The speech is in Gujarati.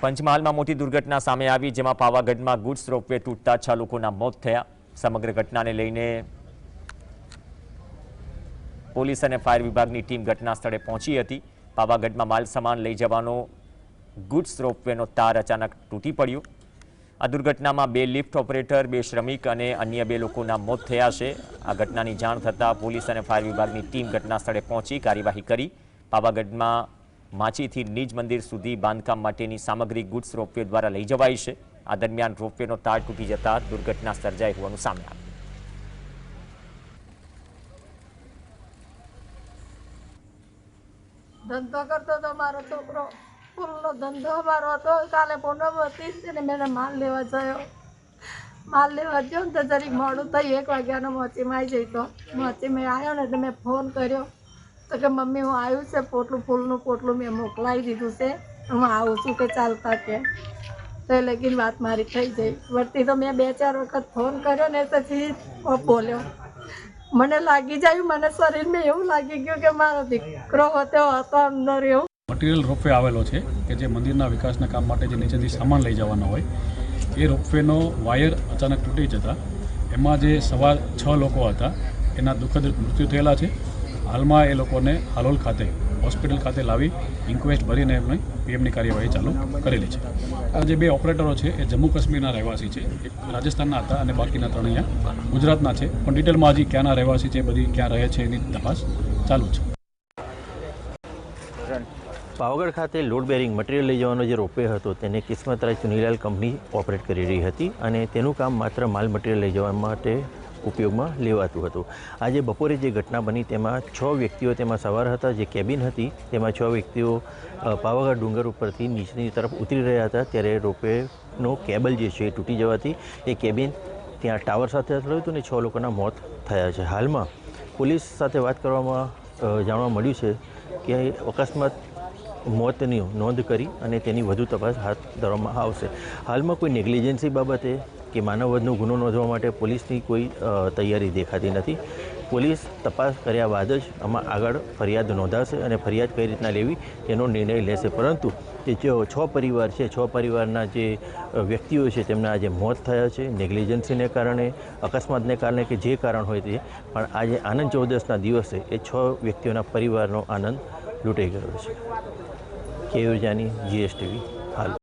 પંચમહાલમાં મોટી દુર્ઘટના સામે આવી, જેમાં પાવાગઢમાં ગુડ્સ રોપવે તૂટતા 6 લોકોના મોત થયા। સમગ્ર ઘટનાને લઈને પોલીસ અને ફાયર વિભાગની ટીમ ઘટના સ્થળે પહોંચી હતી। પાવાગઢમાં માલ સામાન લઈ જવાનો ગુડ્સ રોપવેનો તાર અચાનક તૂટી પડ્યો। આ દુર્ઘટનામાં 2 લિફ્ટ ઓપરેટર, 2 શ્રમિક અને અન્ય 2 લોકોના મોત થયા છે। આ ઘટનાની જાણ થતાં પોલીસ અને ફાયર વિભાગની ટીમ ઘટના સ્થળે પહોંચી કાર્યવાહી કરી। પાવાગઢમાં માચીથી નિજ મંદિર સુધી બાંધકામ માટેની સામગ્રી ગુડ્સ રોપવે દ્વારા લઈ જવાઈ છે। આ દરમિયાન રોપવેનો તાર તૂટી જતા દુર્ઘટના સર્જાઈ હોવાનું સામે આવ્યું। ધંધો કરતો તો મારો છોકરો, ફૂલનો ધંધો અમારો હતો। કાલે પૂનમ હતી ને મેં માલ લેવા ગયો ને તો જરીક મોડું થઈ, 1 વાગ્યાનો મોચીમાં આવી જઈ। તો મોચીમાં આવ્યો ને તો મેં ફોન કર્યો તો કે મમ્મી હું આવ્યું છે, ફૂલનું પોટલું મેં મોકલાવી દીધું છે, હું આવું છું કે ચાલતા કે તો લગીન વાત મારી થઈ ગઈ। વળતી તો મેં 2-4 વખત ફોન કર્યો ને પછી બોલ્યો। મને લાગી જાય, મને શરીરમાં એવું લાગી ગયું કે મારો દીકરો હતો અંદર એવું। મટીરિયલ રોપવે આવેલો છે કે જે મંદિરના વિકાસના કામ માટે જે નીચેથી સામાન લઈ જવાનો હોય, એ રોપવેનો વાયર અચાનક તૂટી જતા એમાં જે સવાર 6 લોકો હતા એના દુઃખદ મૃત્યુ થયેલા છે। હાલમાં એ લોકોને હાલોલ ખાતે હોસ્પિટલ ખાતે લાવી ઇન્ક્વેસ્ટ ભરીને એમની પીએમની કાર્યવાહી ચાલુ કરેલી છે। આ જે 2 ઓપરેટરો છે એ જમ્મુ કાશ્મીરના રહેવાસી છે, એક રાજસ્થાનના હતા અને બાકીના 3 અહીંયા ગુજરાતના છે, પણ ડિટેલમાં હજી ક્યાંના રહેવાસી છે, બધી ક્યાં રહે છે એની તપાસ ચાલુ છે। પાવાગઢ ખાતે લોડ બેરિંગ મટીરિયલ લઈ જવાનો જે રોપવે હતો તેને કિસ્મતરાજ ચુનીલાલ કંપની ઓપરેટ કરી રહી હતી અને તેનું કામ માત્ર માલ મટીરિયલ લઈ જવા માટે ઉપયોગમાં લેવાતું હતું। આજે બપોરે જે ઘટના બની તેમાં 6 વ્યક્તિઓ તેમાં સવાર હતા। જે કેબિન હતી તેમાં 6 વ્યક્તિઓ પાવાગઢ ડુંગર ઉપરથી નીચેની તરફ ઉતરી રહ્યા હતા ત્યારે રોપવેનો કેબલ જે છે એ તૂટી જવાથી એ કેબિન ત્યાં ટાવર સાથે અથડાયું હતું અને 6 લોકોના મોત થયા છે। હાલમાં પોલીસ સાથે વાત કરવામાં જાણવા મળ્યું છે કે અકસ્માત મોતની નોંધ કરી અને તેની વધુ તપાસ હાથ ધરવામાં આવશે। હાલમાં કોઈ નેગ્લિજન્સી બાબતે કે માનવવધનો ગુનો નોંધવા માટે પોલીસની કોઈ તૈયારી દેખાતી નથી। પોલીસ તપાસ કર્યા બાદ જ આમાં આગળ ફરિયાદ નોંધાશે અને ફરિયાદ કઈ રીતના લેવી તેનો નિર્ણય લેશે। પરંતુ જે 6 પરિવાર છે, 6 પરિવારના જે વ્યક્તિઓ છે તેમના આજે મોત થયા છે નેગ્લિજન્સીને કારણે, અકસ્માતને કારણે કે જે કારણ હોય તે, પણ આજે આનંદ ચૌદસના દિવસે એ 6 વ્યક્તિઓના પરિવારનો આનંદ લૂંટાઈ ગયો છે। કેયુર જાની, GSTV, હાલ।